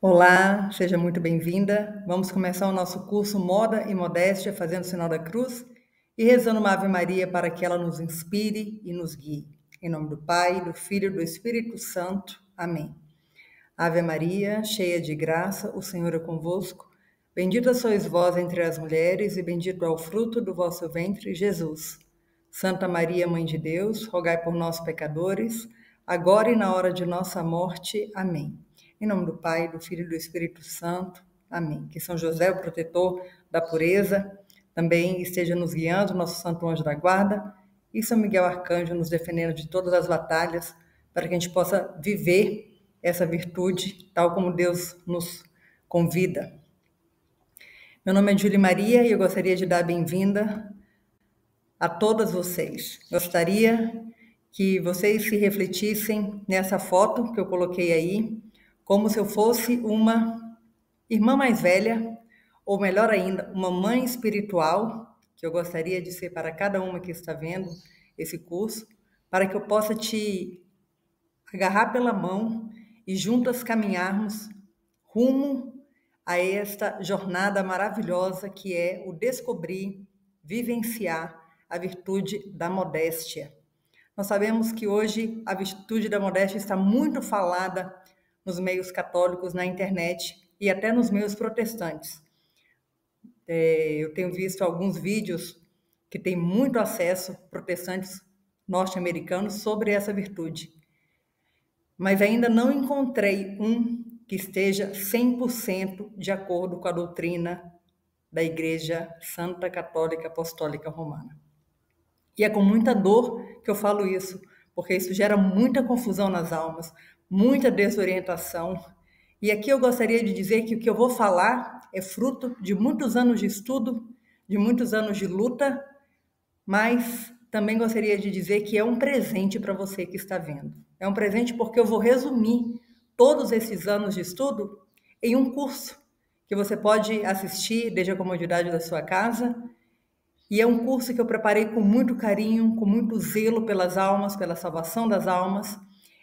Olá, seja muito bem-vinda. Vamos começar o nosso curso Moda e Modéstia, fazendo o sinal da cruz e rezando uma Ave Maria para que ela nos inspire e nos guie. Em nome do Pai, do Filho e do Espírito Santo. Amém. Ave Maria, cheia de graça, o Senhor é convosco. Bendita sois vós entre as mulheres e bendito é o fruto do vosso ventre, Jesus. Santa Maria, Mãe de Deus, rogai por nós, pecadores, agora e na hora de nossa morte. Amém. Em nome do Pai, do Filho e do Espírito Santo. Amém. Que São José, o protetor da pureza, também esteja nos guiando, nosso santo anjo da guarda, e São Miguel Arcanjo nos defendendo de todas as batalhas, para que a gente possa viver essa virtude, tal como Deus nos convida. Meu nome é Júlia Maria e eu gostaria de dar bem-vinda a todas vocês. Gostaria que vocês se refletissem nessa foto que eu coloquei aí, como se eu fosse uma irmã mais velha, ou melhor ainda, uma mãe espiritual, que eu gostaria de ser para cada uma que está vendo esse curso, para que eu possa te agarrar pela mão e juntas caminharmos rumo a esta jornada maravilhosa que é o descobrir, vivenciar a virtude da modéstia. Nós sabemos que hoje a virtude da modéstia está muito falada nos meios católicos, na internet e até nos meios protestantes. Eu tenho visto alguns vídeos que têm muito acesso, protestantes norte-americanos, sobre essa virtude. Mas ainda não encontrei um que esteja 100% de acordo com a doutrina da Igreja Santa Católica Apostólica Romana. E é com muita dor que eu falo isso, porque isso gera muita confusão nas almas, muita desorientação. E aqui eu gostaria de dizer que o que eu vou falar é fruto de muitos anos de estudo, de muitos anos de luta, mas também gostaria de dizer que é um presente para você que está vendo. É um presente porque eu vou resumir todos esses anos de estudo em um curso que você pode assistir desde a comodidade da sua casa. E é um curso que eu preparei com muito carinho, com muito zelo pelas almas, pela salvação das almas.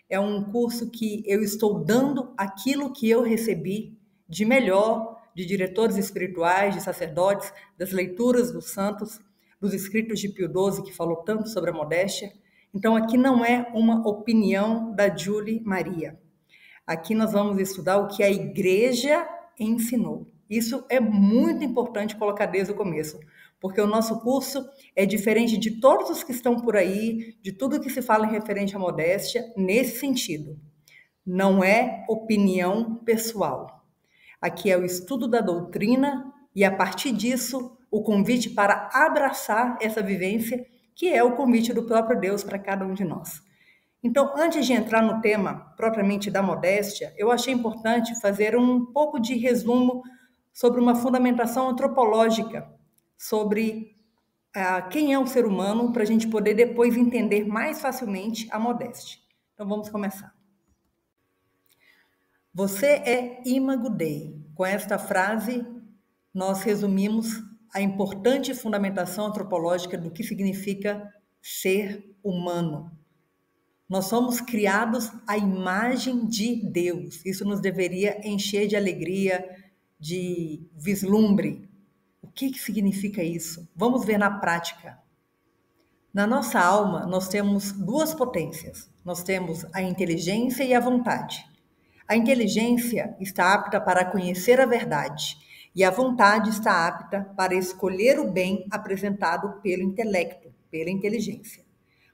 É um curso que eu estou dando aquilo que eu recebi de melhor de diretores espirituais, de sacerdotes, das leituras dos santos, dos escritos de Pio XII, que falou tanto sobre a modéstia. Então, aqui não é uma opinião da Júlia Maria. Aqui nós vamos estudar o que a Igreja ensinou. Isso é muito importante colocar desde o começo, porque o nosso curso é diferente de todos os que estão por aí, de tudo que se fala em referente à modéstia, nesse sentido. Não é opinião pessoal. Aqui é o estudo da doutrina e, a partir disso, o convite para abraçar essa vivência, que é o convite do próprio Deus para cada um de nós. Então, antes de entrar no tema propriamente da modéstia, eu achei importante fazer um pouco de resumo sobre uma fundamentação antropológica, sobre quem é o ser humano, para a gente poder depois entender mais facilmente a modéstia. Então, vamos começar. Você é imago Dei. Com esta frase, nós resumimos a importante fundamentação antropológica do que significa ser humano. Nós somos criados à imagem de Deus. Isso nos deveria encher de alegria, de vislumbre. O que significa isso? Vamos ver na prática. Na nossa alma, nós temos duas potências. Nós temos a inteligência e a vontade. A inteligência está apta para conhecer a verdade e a vontade está apta para escolher o bem apresentado pelo intelecto, pela inteligência.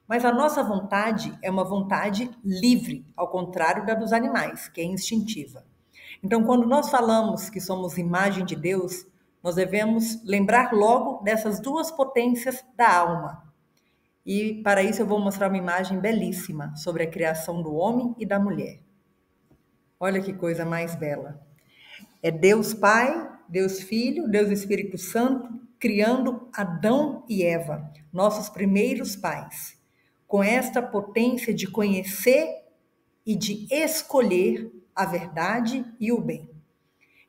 Mas a nossa vontade é uma vontade livre, ao contrário da dos animais, que é instintiva. Então, quando nós falamos que somos imagem de Deus, nós devemos lembrar logo dessas duas potências da alma. E para isso eu vou mostrar uma imagem belíssima sobre a criação do homem e da mulher. Olha que coisa mais bela. É Deus Pai, Deus Filho, Deus Espírito Santo, criando Adão e Eva, nossos primeiros pais, com esta potência de conhecer e de escolher a verdade e o bem.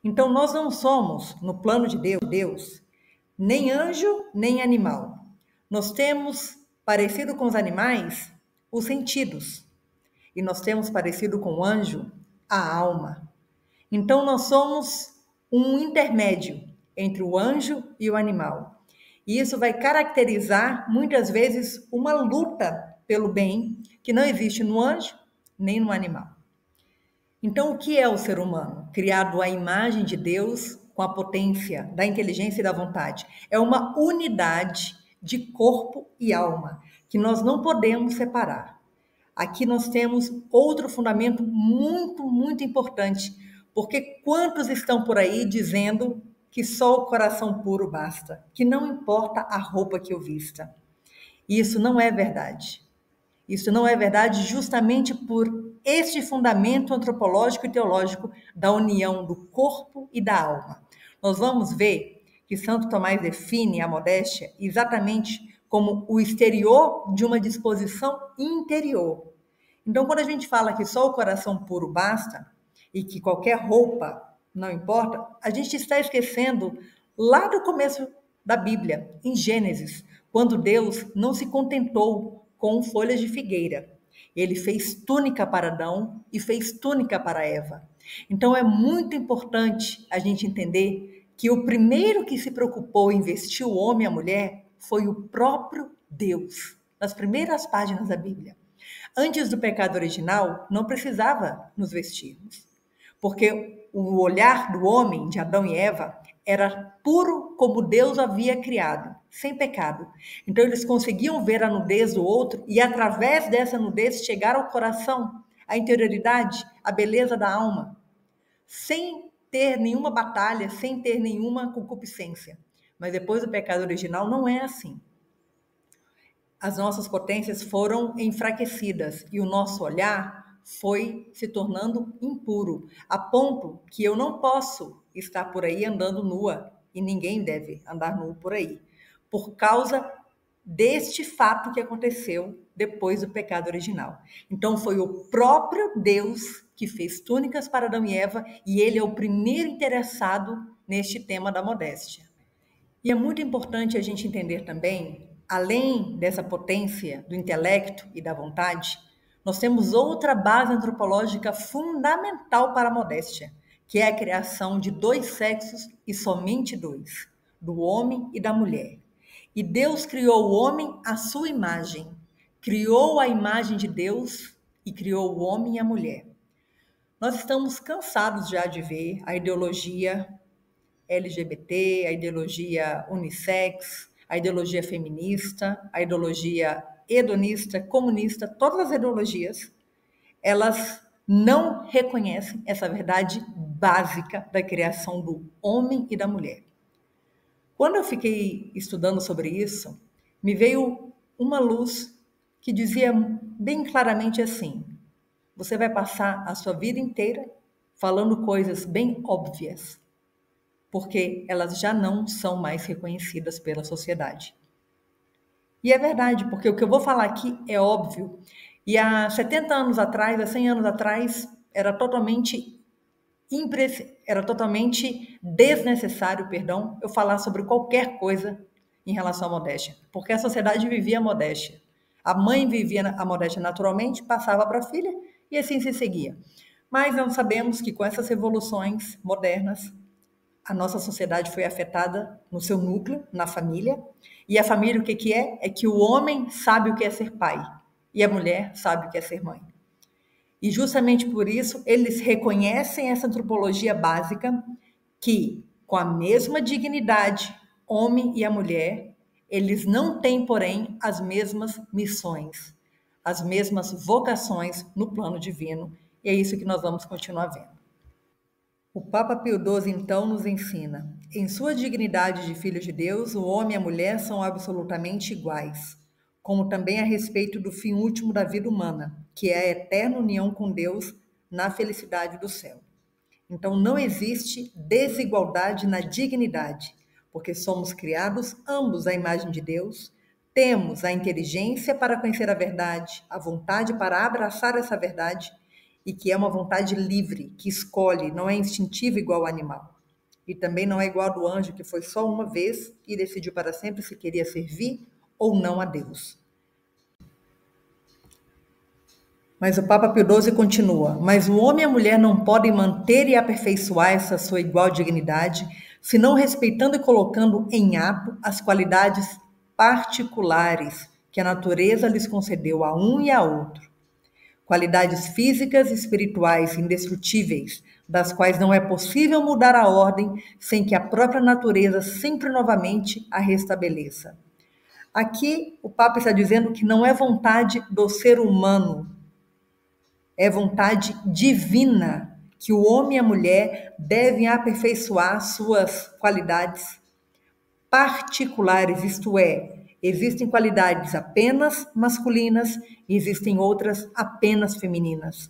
Então, nós não somos, no plano de Deus, nem anjo, nem animal. Nós temos, parecido com os animais, os sentidos. E nós temos, parecido com o anjo, a alma. Então, nós somos um intermédio entre o anjo e o animal. E isso vai caracterizar, muitas vezes, uma luta pelo bem que não existe no anjo nem no animal. Então, o que é o ser humano? Criado à imagem de Deus, com a potência da inteligência e da vontade. É uma unidade de corpo e alma, que nós não podemos separar. Aqui nós temos outro fundamento muito importante, porque quantos estão por aí dizendo que só o coração puro basta, que não importa a roupa que eu vista. E isso não é verdade. Isso não é verdade justamente por este fundamento antropológico e teológico da união do corpo e da alma. Nós vamos ver que Santo Tomás define a modéstia exatamente como o exterior de uma disposição interior. Então, quando a gente fala que só o coração puro basta e que qualquer roupa não importa, a gente está esquecendo lá do começo da Bíblia, em Gênesis, quando Deus não se contentou com folhas de figueira. Ele fez túnica para Adão e fez túnica para Eva. Então é muito importante a gente entender que o primeiro que se preocupou em vestir o homem e a mulher foi o próprio Deus, nas primeiras páginas da Bíblia. Antes do pecado original, não precisava nos vestirmos, porque o olhar do homem, de Adão e Eva, era puro como Deus havia criado, sem pecado. Então eles conseguiam ver a nudez do outro e através dessa nudez chegar ao coração, à interioridade, à beleza da alma, sem ter nenhuma batalha, sem ter nenhuma concupiscência. Mas depois do pecado original não é assim. As nossas potências foram enfraquecidas e o nosso olhar foi se tornando impuro, a ponto que eu não posso estar por aí andando nua e ninguém deve andar nu por aí, por causa deste fato que aconteceu depois do pecado original. Então foi o próprio Deus que fez túnicas para Adão e Eva e ele é o primeiro interessado neste tema da modéstia. E é muito importante a gente entender também, além dessa potência do intelecto e da vontade, nós temos outra base antropológica fundamental para a modéstia, que é a criação de dois sexos e somente dois, do homem e da mulher. E Deus criou o homem à sua imagem, criou a imagem de Deus e criou o homem e a mulher. Nós estamos cansados já de ver a ideologia LGBT, a ideologia unissex, a ideologia feminista, a ideologia hedonista, comunista, todas as ideologias, elas não reconhecem essa verdade básica da criação do homem e da mulher. Quando eu fiquei estudando sobre isso, me veio uma luz que dizia bem claramente assim: você vai passar a sua vida inteira falando coisas bem óbvias, porque elas já não são mais reconhecidas pela sociedade. E é verdade, porque o que eu vou falar aqui é óbvio. E há 70 anos atrás, há 100 anos atrás, era totalmente desnecessário, eu falar sobre qualquer coisa em relação à modéstia, porque a sociedade vivia a modéstia. A mãe vivia a modéstia naturalmente, passava para a filha e assim se seguia. Mas nós sabemos que com essas revoluções modernas, a nossa sociedade foi afetada no seu núcleo, na família. E a família, o que que é? É que o homem sabe o que é ser pai e a mulher sabe o que é ser mãe. E justamente por isso, eles reconhecem essa antropologia básica que, com a mesma dignidade, homem e a mulher, eles não têm, porém, as mesmas missões, as mesmas vocações no plano divino. E é isso que nós vamos continuar vendo. O Papa Pio XII, então, nos ensina: em sua dignidade de filhos de Deus, o homem e a mulher são absolutamente iguais, como também a respeito do fim último da vida humana, que é a eterna união com Deus na felicidade do céu. Então, não existe desigualdade na dignidade, porque somos criados ambos à imagem de Deus, temos a inteligência para conhecer a verdade, a vontade para abraçar essa verdade, e que é uma vontade livre, que escolhe, não é instintiva igual ao animal. E também não é igual ao do anjo, que foi só uma vez e decidiu para sempre se queria servir ou não a Deus. Mas o Papa Pio XII continua: mas o homem e a mulher não podem manter e aperfeiçoar essa sua igual dignidade, senão respeitando e colocando em ato as qualidades particulares que a natureza lhes concedeu a um e a outro. Qualidades físicas e espirituais indestrutíveis, das quais não é possível mudar a ordem sem que a própria natureza sempre novamente a restabeleça. Aqui o Papa está dizendo que não é vontade do ser humano, é vontade divina que o homem e a mulher devem aperfeiçoar suas qualidades particulares, isto é, existem qualidades apenas masculinas e existem outras apenas femininas.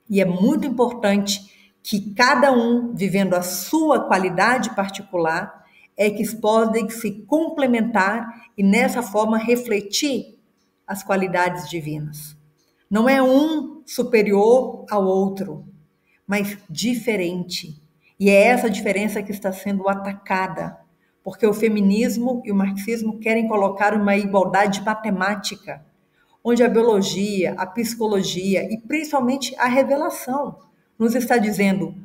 E é muito importante que cada um, vivendo a sua qualidade particular, é que podem se complementar e nessa forma refletir as qualidades divinas. Não é um superior ao outro, mas diferente. E é essa diferença que está sendo atacada, porque o feminismo e o marxismo querem colocar uma igualdade matemática, onde a biologia, a psicologia e principalmente a revelação nos está dizendo: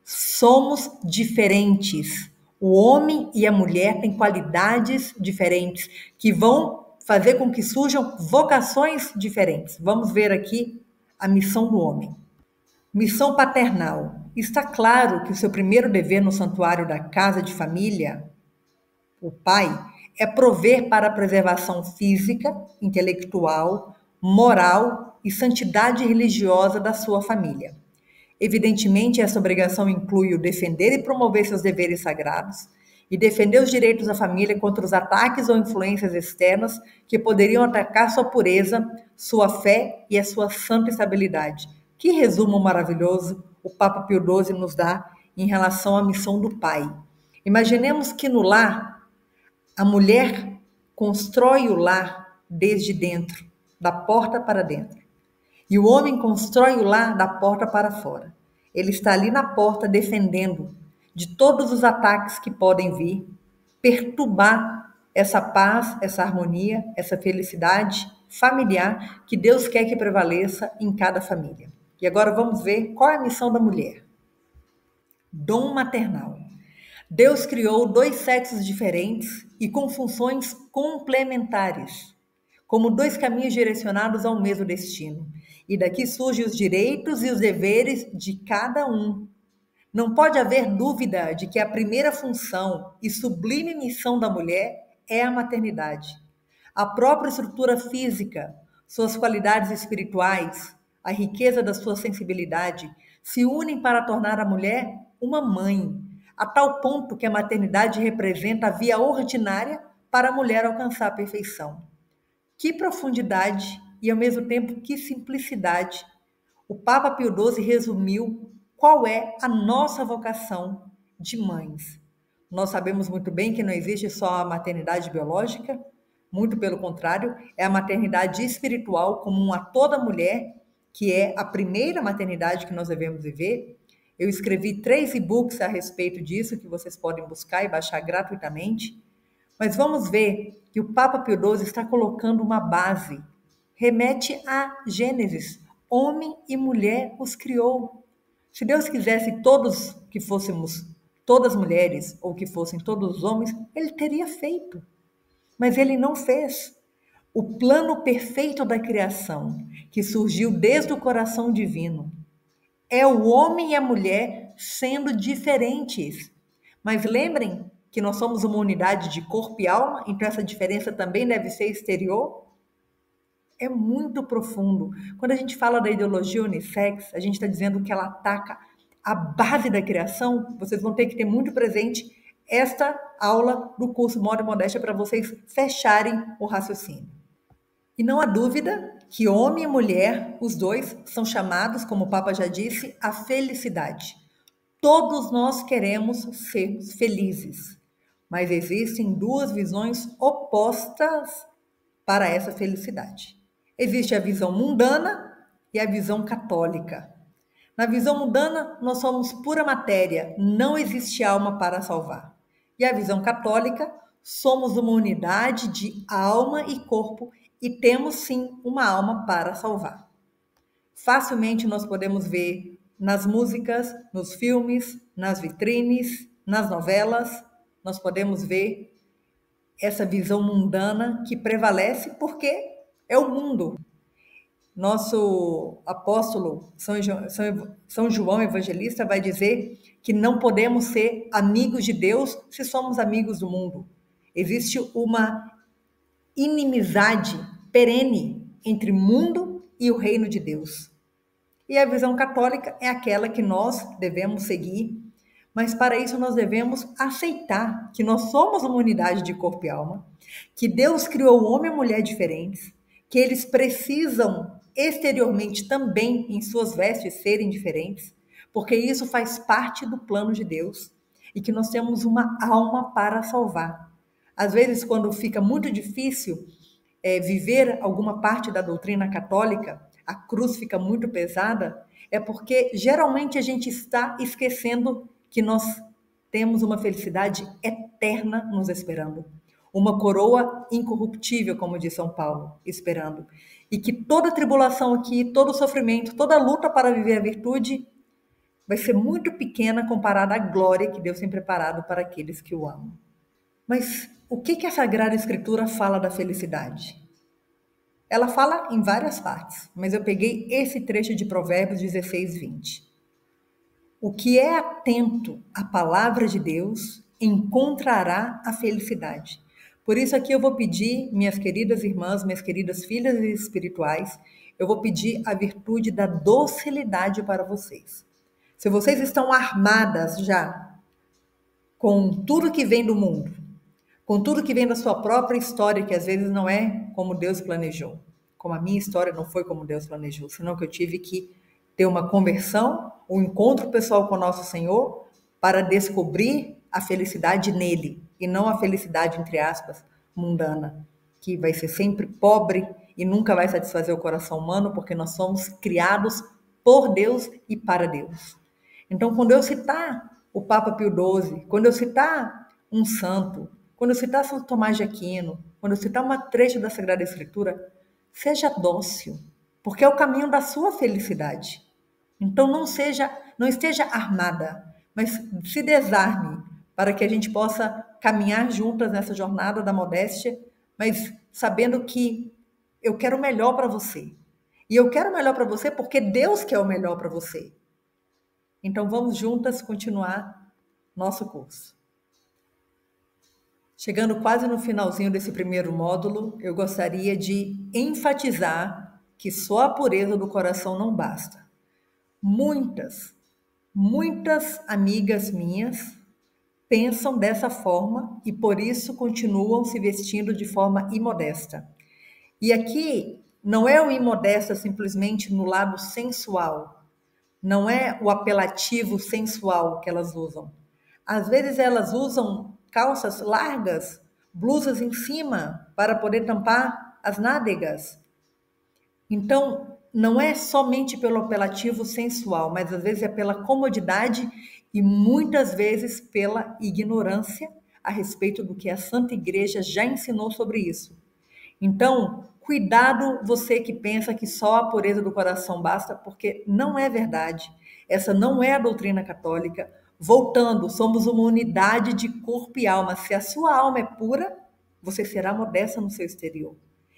somos diferentes. O homem e a mulher têm qualidades diferentes que vão fazer com que surjam vocações diferentes. Vamos ver aqui a missão do homem. Missão paternal. Está claro que o seu primeiro dever no santuário da casa de família, o pai, é prover para a preservação física, intelectual, moral e santidade religiosa da sua família. Evidentemente, essa obrigação inclui o defender e promover seus deveres sagrados e defender os direitos da família contra os ataques ou influências externas que poderiam atacar sua pureza, sua fé e a sua santa estabilidade. Que resumo maravilhoso o Papa Pio XII nos dá em relação à missão do pai. Imaginemos que no lar, a mulher constrói o lar desde dentro, da porta para dentro. E o homem constrói o lar da porta para fora. Ele está ali na porta defendendo de todos os ataques que podem vir, perturbar essa paz, essa harmonia, essa felicidade familiar que Deus quer que prevaleça em cada família. E agora vamos ver qual é a missão da mulher. Dom maternal. Deus criou dois sexos diferentes e com funções complementares, como dois caminhos direcionados ao mesmo destino. E daqui surgem os direitos e os deveres de cada um. Não pode haver dúvida de que a primeira função e sublime missão da mulher é a maternidade. A própria estrutura física, suas qualidades espirituais, a riqueza da sua sensibilidade se unem para tornar a mulher uma mãe, a tal ponto que a maternidade representa a via ordinária para a mulher alcançar a perfeição. Que profundidade e, ao mesmo tempo, que simplicidade! O Papa Pio XII resumiu qual é a nossa vocação de mães. Nós sabemos muito bem que não existe só a maternidade biológica, muito pelo contrário, é a maternidade espiritual comum a toda mulher, que é a primeira maternidade que nós devemos viver. Eu escrevi 3 e-books a respeito disso, que vocês podem buscar e baixar gratuitamente. Mas vamos ver que o Papa Pio XII está colocando uma base. Remete a Gênesis. Homem e mulher os criou. Se Deus quisesse todos que fôssemos todas mulheres ou que fossem todos homens, ele teria feito. Mas ele não fez. O plano perfeito da criação, que surgiu desde o coração divino, é o homem e a mulher sendo diferentes. Mas lembrem que nós somos uma unidade de corpo e alma, então essa diferença também deve ser exterior? É muito profundo. Quando a gente fala da ideologia unissex, a gente está dizendo que ela ataca a base da criação. Vocês vão ter que ter muito presente esta aula do curso Moda e Modéstia para vocês fecharem o raciocínio. E não há dúvida que homem e mulher, os dois, são chamados, como o Papa já disse, à felicidade. Todos nós queremos ser felizes, mas existem 2 visões opostas para essa felicidade. Existe a visão mundana e a visão católica. Na visão mundana, nós somos pura matéria, não existe alma para salvar. E a visão católica, somos uma unidade de alma e corpo e temos sim uma alma para salvar. Facilmente nós podemos ver nas músicas, nos filmes, nas vitrines, nas novelas, nós podemos ver essa visão mundana que prevalece porque é o mundo. Nosso apóstolo São João Evangelista vai dizer que não podemos ser amigos de Deus se somos amigos do mundo. Existe uma inimizade perene entre o mundo e o reino de Deus. E a visão católica é aquela que nós devemos seguir, mas para isso nós devemos aceitar que nós somos uma unidade de corpo e alma, que Deus criou o homem e a mulher diferentes, que eles precisam exteriormente também em suas vestes serem diferentes, porque isso faz parte do plano de Deus e que nós temos uma alma para salvar. Às vezes, quando fica muito difícil viver alguma parte da doutrina católica, a cruz fica muito pesada, é porque geralmente a gente está esquecendo que nós temos uma felicidade eterna nos esperando. Uma coroa incorruptível, como diz São Paulo, esperando. E que toda tribulação aqui, todo sofrimento, toda luta para viver a virtude vai ser muito pequena comparada à glória que Deus tem preparado para aqueles que o amam. Mas o que a Sagrada Escritura fala da felicidade? Ela fala em várias partes, mas eu peguei esse trecho de Provérbios 16, 20. O que é atento à palavra de Deus encontrará a felicidade. Por isso aqui eu vou pedir, minhas queridas irmãs, minhas queridas filhas espirituais, eu vou pedir a virtude da docilidade para vocês. Se vocês estão armadas já com tudo que vem do mundo, com tudo que vem da sua própria história, que às vezes não é como Deus planejou, como a minha história não foi como Deus planejou, senão que eu tive que ter uma conversão, um encontro pessoal com o nosso Senhor, para descobrir a felicidade nele, e não a felicidade, entre aspas, mundana, que vai ser sempre pobre e nunca vai satisfazer o coração humano, porque nós somos criados por Deus e para Deus. Então, quando eu citar o Papa Pio XII, quando eu citar um santo, quando eu citar São Tomás de Aquino, quando eu citar uma trecho da Sagrada Escritura, seja dócil, porque é o caminho da sua felicidade. Então não esteja armada, mas se desarme para que a gente possa caminhar juntas nessa jornada da modéstia, mas sabendo que eu quero o melhor para você. E eu quero o melhor para você porque Deus quer o melhor para você. Então vamos juntas continuar nosso curso. Chegando quase no finalzinho desse primeiro módulo, eu gostaria de enfatizar que só a pureza do coração não basta. Muitas amigas minhas pensam dessa forma e por isso continuam se vestindo de forma imodesta. E aqui não é o imodesta simplesmente no lado sensual, não é o apelativo sensual que elas usam. Às vezes elas usam calças largas, blusas em cima para poder tampar as nádegas. Então, não é somente pelo apelativo sensual, mas às vezes é pela comodidade e muitas vezes pela ignorância a respeito do que a Santa Igreja já ensinou sobre isso. Então, cuidado você que pensa que só a pureza do coração basta, porque não é verdade. Essa não é a doutrina católica. Voltando, somos uma unidade de corpo e alma. Se a sua alma é pura, você será modesta no seu exterior.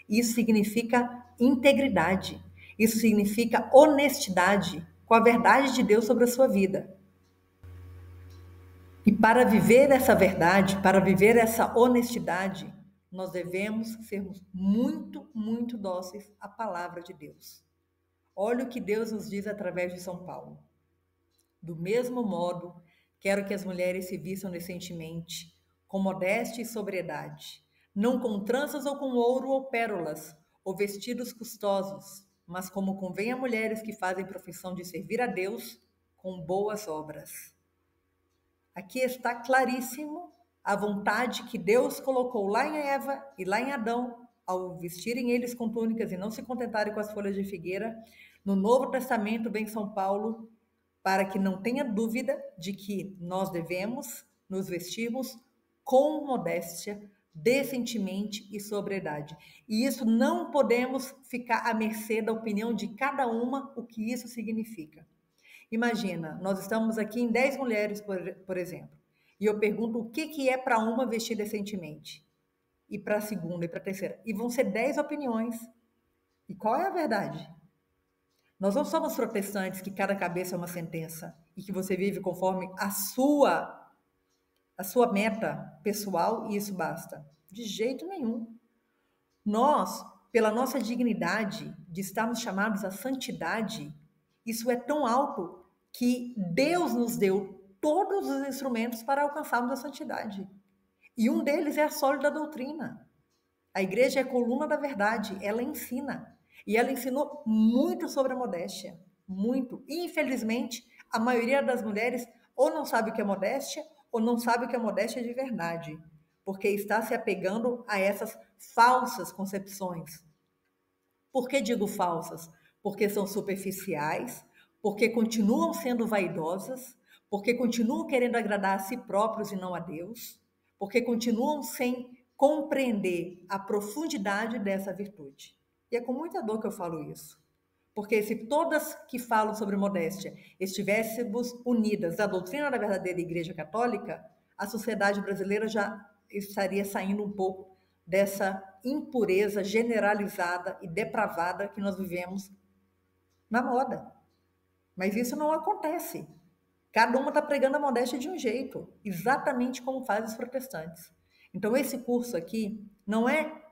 Isso significa integridade. Isso significa honestidade com a verdade de Deus sobre a sua vida. E para viver essa verdade, para viver essa honestidade, nós devemos sermos muito dóceis à palavra de Deus. Olha o que Deus nos diz através de São Paulo. Do mesmo modo, quero que as mulheres se vistam decentemente, com modéstia e sobriedade, não com tranças ou com ouro ou pérolas, ou vestidos custosos, mas como convém a mulheres que fazem profissão de servir a Deus com boas obras. Aqui está claríssimo a vontade que Deus colocou lá em Eva e lá em Adão, ao vestirem eles com túnicas e não se contentarem com as folhas de figueira. No Novo Testamento vem São Paulo para que não tenha dúvida de que nós devemos nos vestirmos com modéstia, decentemente e sobriedade. E isso não podemos ficar à mercê da opinião de cada uma, o que isso significa. Imagina, nós estamos aqui em 10 mulheres, por exemplo, e eu pergunto o que é para uma vestir decentemente, e para a segunda, e para a terceira, e vão ser 10 opiniões. E qual é a verdade? Nós não somos protestantes que cada cabeça é uma sentença e que você vive conforme a sua meta pessoal e isso basta. De jeito nenhum. Nós, pela nossa dignidade de estarmos chamados à santidade, isso é tão alto que Deus nos deu todos os instrumentos para alcançarmos a santidade. E um deles é a sólida doutrina. A igreja é a coluna da verdade, ela ensina. E ela ensinou muito sobre a modéstia, muito. Infelizmente, a maioria das mulheres ou não sabe o que é modéstia, ou não sabe o que é modéstia de verdade, porque está se apegando a essas falsas concepções. Por que digo falsas? Porque são superficiais, porque continuam sendo vaidosas, porque continuam querendo agradar a si próprios e não a Deus, porque continuam sem compreender a profundidade dessa virtude. E é com muita dor que eu falo isso. Porque se todas que falam sobre modéstia estivéssemos unidas à doutrina da verdadeira Igreja Católica, a sociedade brasileira já estaria saindo um pouco dessa impureza generalizada e depravada que nós vivemos na moda. Mas isso não acontece. Cada uma está pregando a modéstia de um jeito, exatamente como fazem os protestantes. Então, esse curso aqui não é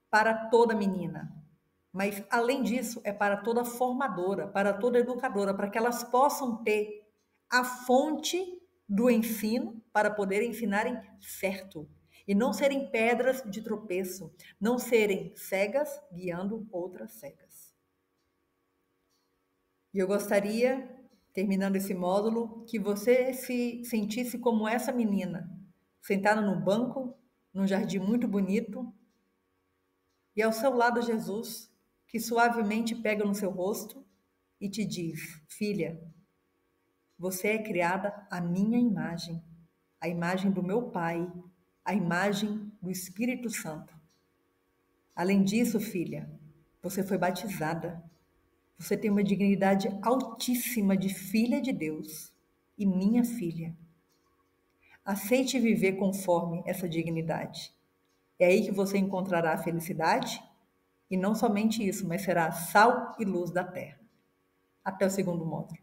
para toda menina, mas, além disso, é para toda formadora, para toda educadora, para que elas possam ter a fonte do ensino para poderem ensinarem certo. E não serem pedras de tropeço, não serem cegas guiando outras cegas. E eu gostaria, terminando esse módulo, que você se sentisse como essa menina, sentada no banco, num jardim muito bonito, e ao seu lado Jesus, que suavemente pega no seu rosto e te diz: filha, você é criada à minha imagem, a imagem do meu Pai, a imagem do Espírito Santo. Além disso, filha, você foi batizada. Você tem uma dignidade altíssima de filha de Deus e minha filha. Aceite viver conforme essa dignidade. É aí que você encontrará a felicidade e não somente isso, mas será sal e luz da terra. Até o segundo módulo.